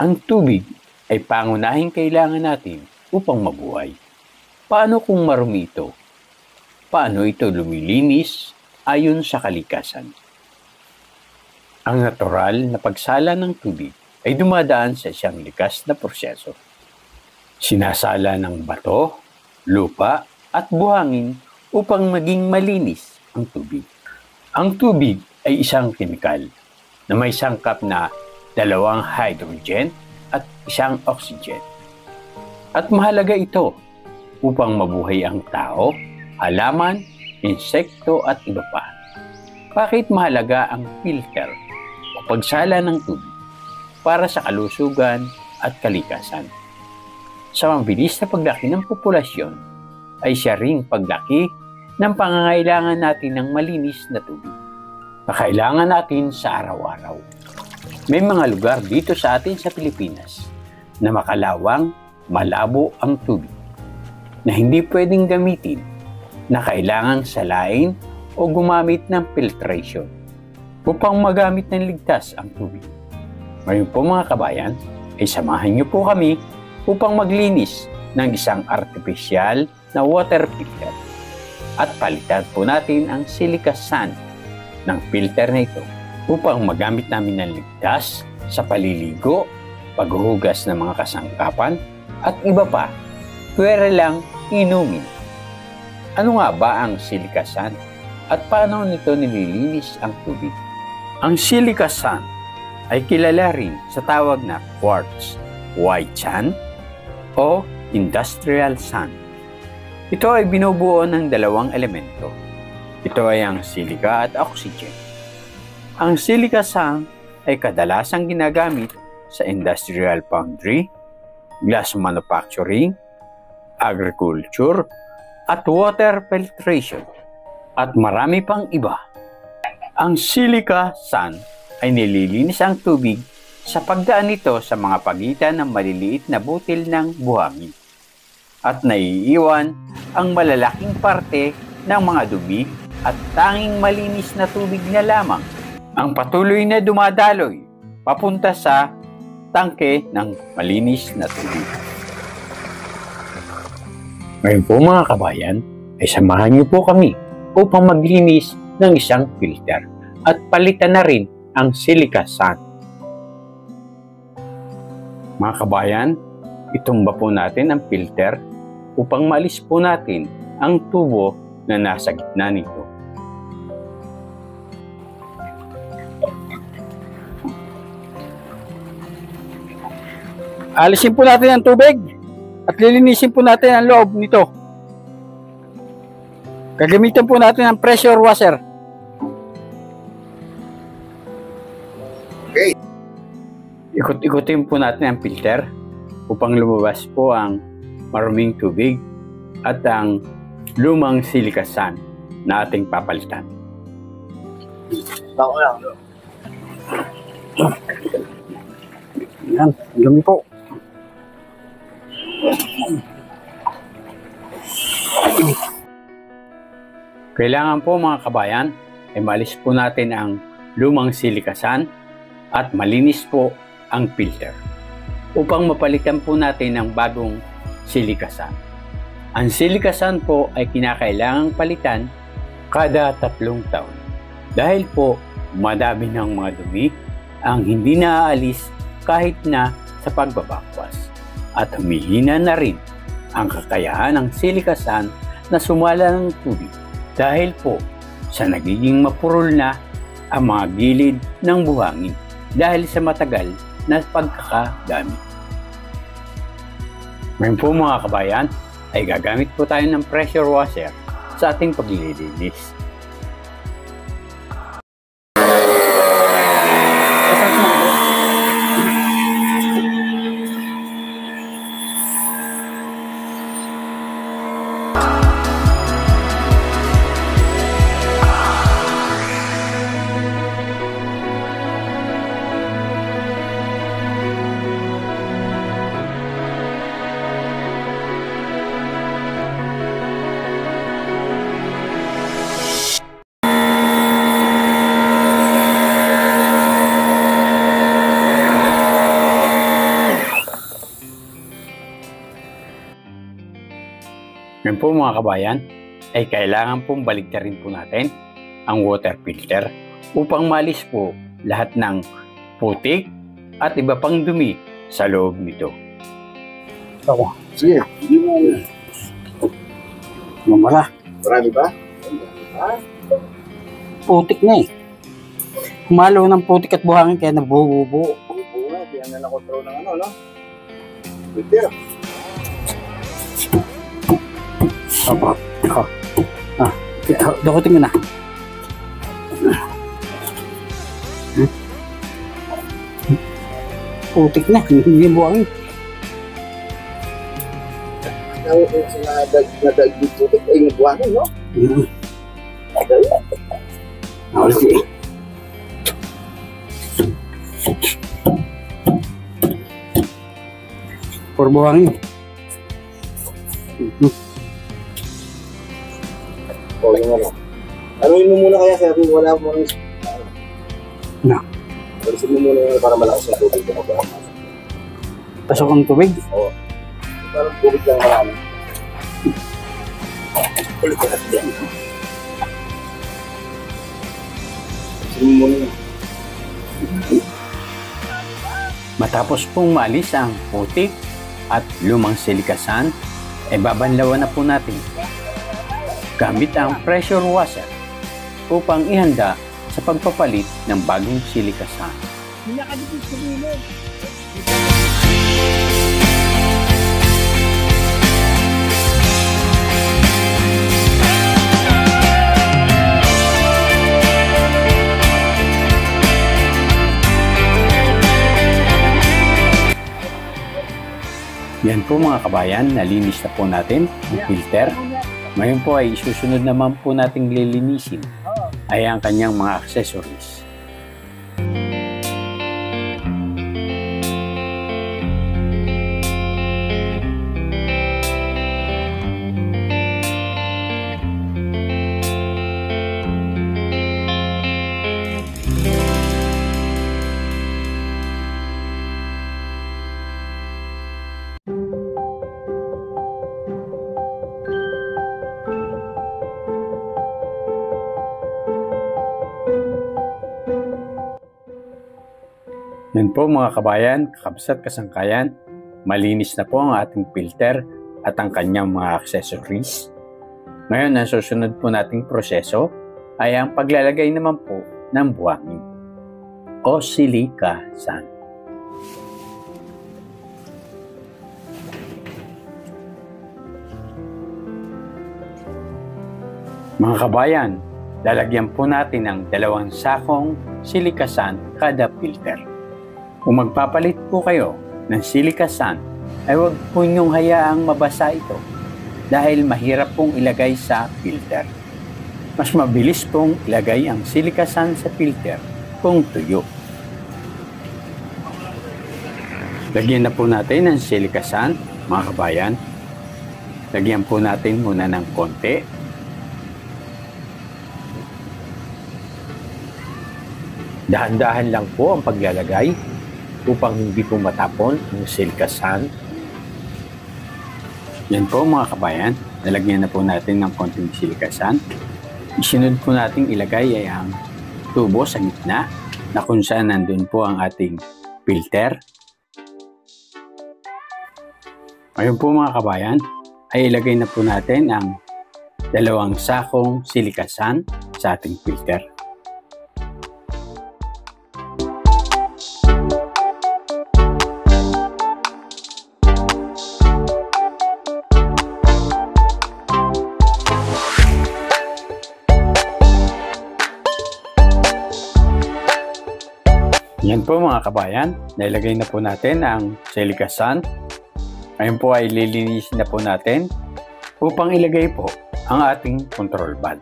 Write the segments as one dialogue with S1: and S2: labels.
S1: Ang tubig ay pangunahing kailangan natin upang mabuhay. Paano kung marumi ito? Paano ito lumilinis ayon sa kalikasan? Ang natural na pagsala ng tubig ay dumadaan sa isang likas na proseso. Sinasala ng bato, lupa at buhangin upang maging malinis ang tubig. Ang tubig ay isang kemikal na may sangkap na 2 hydrogen at 1 oxygen. At mahalaga ito upang mabuhay ang tao, halaman, insekto at iba pa. Bakit mahalaga ang filter o pagsala ng tubig para sa kalusugan at kalikasan? Sa mabilis na paglaki ng populasyon ay siya ring paglaki ng pangangailangan natin ng malinis na tubig na kailangan natin sa araw-araw. May mga lugar dito sa atin sa Pilipinas na makalawang, malabo ang tubig na hindi pwedeng gamitin, na kailangang salain o gumamit ng filtration upang magamit ng ligtas ang tubig. Ngayon po mga kabayan, ay samahan niyo po kami upang maglinis ng isang artificial na water filter at palitan po natin ang silica sand ng filter na ito upang magamit namin ng ligtas sa paliligo, paghuhugas ng mga kasangkapan at iba pa, pwera lang inumin. Ano nga ba ang silica sand at paano nito nililinis ang tubig? Ang silica sand ay kilala rin sa tawag na quartz, white sand o industrial sand. Ito ay binubuo ng 2 elemento. Ito ay ang silica at oxygen. Ang silica sand ay kadalasang ginagamit sa industrial foundry, glass manufacturing, agriculture, at water filtration, at marami pang iba. Ang silica sand ay nililinis ang tubig sa pagdaan nito sa mga pagitan ng maliliit na butil ng buhangin at naiiwan ang malalaking parte ng mga dumi at tanging malinis na tubig na lamang ang patuloy na dumadaloy papunta sa tangke ng malinis na tubig. Ngayon po mga kabayan, ay samahan niyo po kami upang maglinis ng isang filter at palitan na rin ang silica sand. Mga kabayan, itumba po natin ang filter upang maalis po natin ang tubo na nasa gitna nito. Alisin po natin ang tubig at lilinisin po natin ang loob nito. Gagamitan po natin ang pressure washer.
S2: Okay.
S1: Ikot-ikotin po natin ang filter upang lumabas po ang maruming tubig at ang lumang silica sand na ating papalitan.
S2: Bako lang.
S1: Yan, dumi po. Kailangan po mga kabayan ay maalis po natin ang lumang silica sand at malinis po ang filter upang mapalitan po natin ng bagong silica sand. Ang silica sand po ay kinakailangang palitan kada 3 taon dahil po madami ng mga dumi ang hindi naaalis kahit na sa pagbabakwas at humihina na rin ang kakayahan ng silica sand na sumala ng tubig dahil po sa nagiging mapurol na ang mga gilid ng buhangin dahil sa matagal na pagkakagamit. Ngayon po mga kabayan, ay gagamit po tayo ng pressure washer sa ating paglilinis. Ngayon po mga kabayan, ay kailangan pong baligtarin po natin ang water filter upang malis po lahat ng putik at iba pang dumi sa loob nito.
S2: Ako. Sige. Mamala.
S3: Marami ba?
S2: Putik na eh. Kumalo ng putik at buhangin kaya nabubuo.
S3: Oo nga, di yan na nakontrol ng ano, no? Filter.
S2: Opo. Ako. Dakutin ko na. Putik na. Hindi buhangin.
S3: Tawag ko sa nadagdig putik ay nagbuhanin, no? Madali.
S2: Okay. For buhangin.
S3: O, yung ano. Anuin mo muna kaya, sabi wala mo rin.
S2: Na.
S3: Alisin mo muna yung para malakas yung tubig mo ba?
S2: Pasok ang tubig.
S3: Oo. Parang tubig lang marami. Ulit ka natin yan. Alisin mo muna yun.
S1: Matapos pong maalis ang putik at lumang silikasan, ay babanlawan na po natin gamit ang pressure washer upang ihanda sa pagpapalit ng bagong silikasan. Yan po mga kabayan, nalinis na po natin ang filter. Ngayon po ay isusunod naman po nating lilinisin ay ang kanyang mga accessories. Yan po mga kabayan, kakabsat kasangkayan, malinis na po ang ating filter at ang kanyang mga accessories. Ngayon, ang susunod po nating proseso ay ang paglalagay naman po ng buhangin o silikasan. Mga kabayan, lalagyan po natin ng 2 sakong silikasan kada filter. Kung magpapalit po kayo ng silikasan, ay huwag po niyong hayaang mabasa ito dahil mahirap pong ilagay sa filter. Mas mabilis pong ilagay ang silikasan sa filter kung tuyo. Lagyan na po natin ng silikasan, mga kabayan. Lagyan po natin muna ng konti. Dahan-dahan lang po ang paglalagay upang hindi po matapon ang silikasan. Yan po mga kabayan, nalagyan na po natin ng konting silikasan. Isunod po natin ilagay ay ang tubo sa gitna na kung saan nandun po ang ating filter. Ngayon po mga kabayan, ay ilagay na po natin ang 2 sakong silikasan sa ating filter. Yan po mga kabayan, nailagay na po natin ang silikasan. Ngayon po ay lilinisin na po natin upang ilagay po ang ating control valve.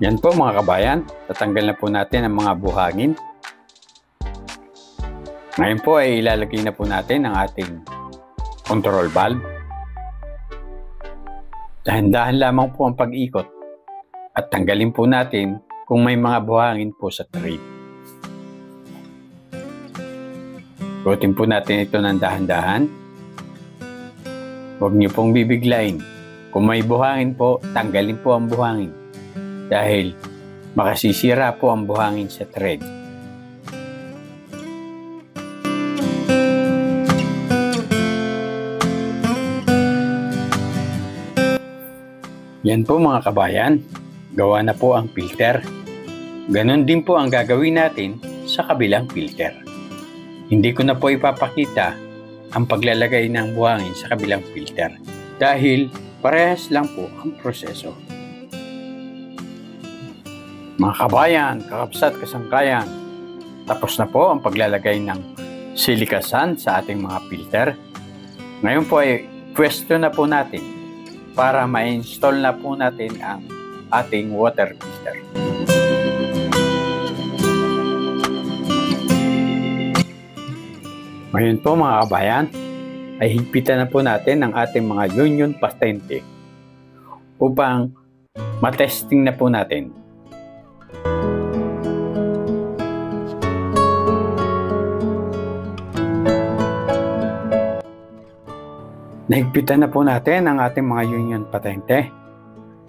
S1: Yan po mga kabayan, tatanggal na po natin ang mga buhangin. Ngayon po ay ilalagay na po natin ang ating control valve. Dahan-dahan lamang po ang pag-ikot at tanggalin po natin kung may mga buhangin po sa tray. Butin po natin ito ng dahan-dahan. Huwag niyo pong bibiglain. Kung may buhangin po, tanggalin po ang buhangin. Dahil makasisira po ang buhangin sa thread. Yan po mga kabayan, gawa na po ang filter. Ganon din po ang gagawin natin sa kabilang filter. Hindi ko na po ipapakita ang paglalagay ng buhangin sa kabilang filter dahil parehas lang po ang proseso. Mga kabayan, kakapsat, kasangkayan, tapos na po ang paglalagay ng silica sand sa ating mga filter. Ngayon po ay pwesto na po natin para ma-install na po natin ang ating water filter. Ngayon po mga kabayan, ay higpitan na po natin ang ating mga union patente upang matesting na po natin. Nahigpitan na po natin ang ating mga union patente.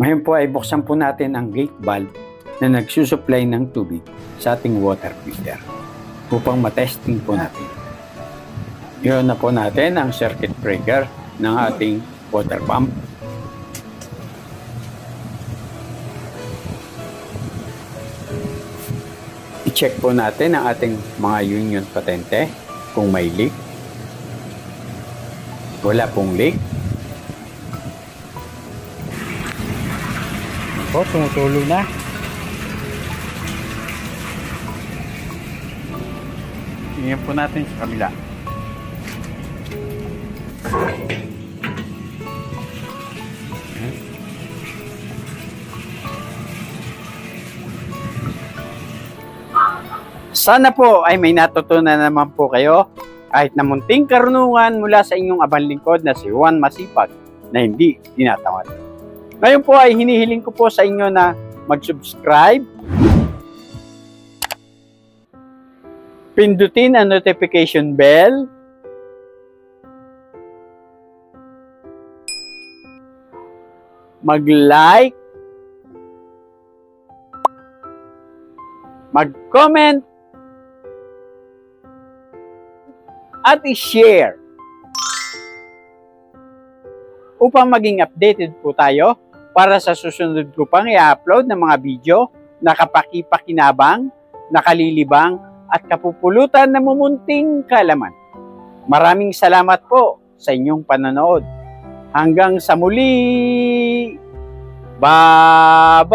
S1: Ngayon po ay buksan po natin ang gate valve na nagsusupply ng tubig sa ating water filter upang matesting po natin. Iyon na po natin ang circuit breaker ng ating water pump. I-check po natin ang ating mga union patente kung may leak. Wala pong leak.
S2: Ako, tumutulo na.
S1: Tingnan po natin sa kabila.
S2: Sana po ay may natutunan naman po kayo kahit na munting karunungan mula sa inyong abang lingkod na si Juan Masipag na hindi tinatamad. Ngayon po ay hinihiling ko po sa inyo na mag-subscribe, pindutin ang notification bell, mag-like, mag-comment, at i-share upang maging updated po tayo para sa susunod ko pang i-upload ng mga video na kapaki-pakinabang, nakalilibang at kapupulutan na mumunting kalaman. Maraming salamat po sa inyong panonood. Hanggang sa muli! Bye-bye!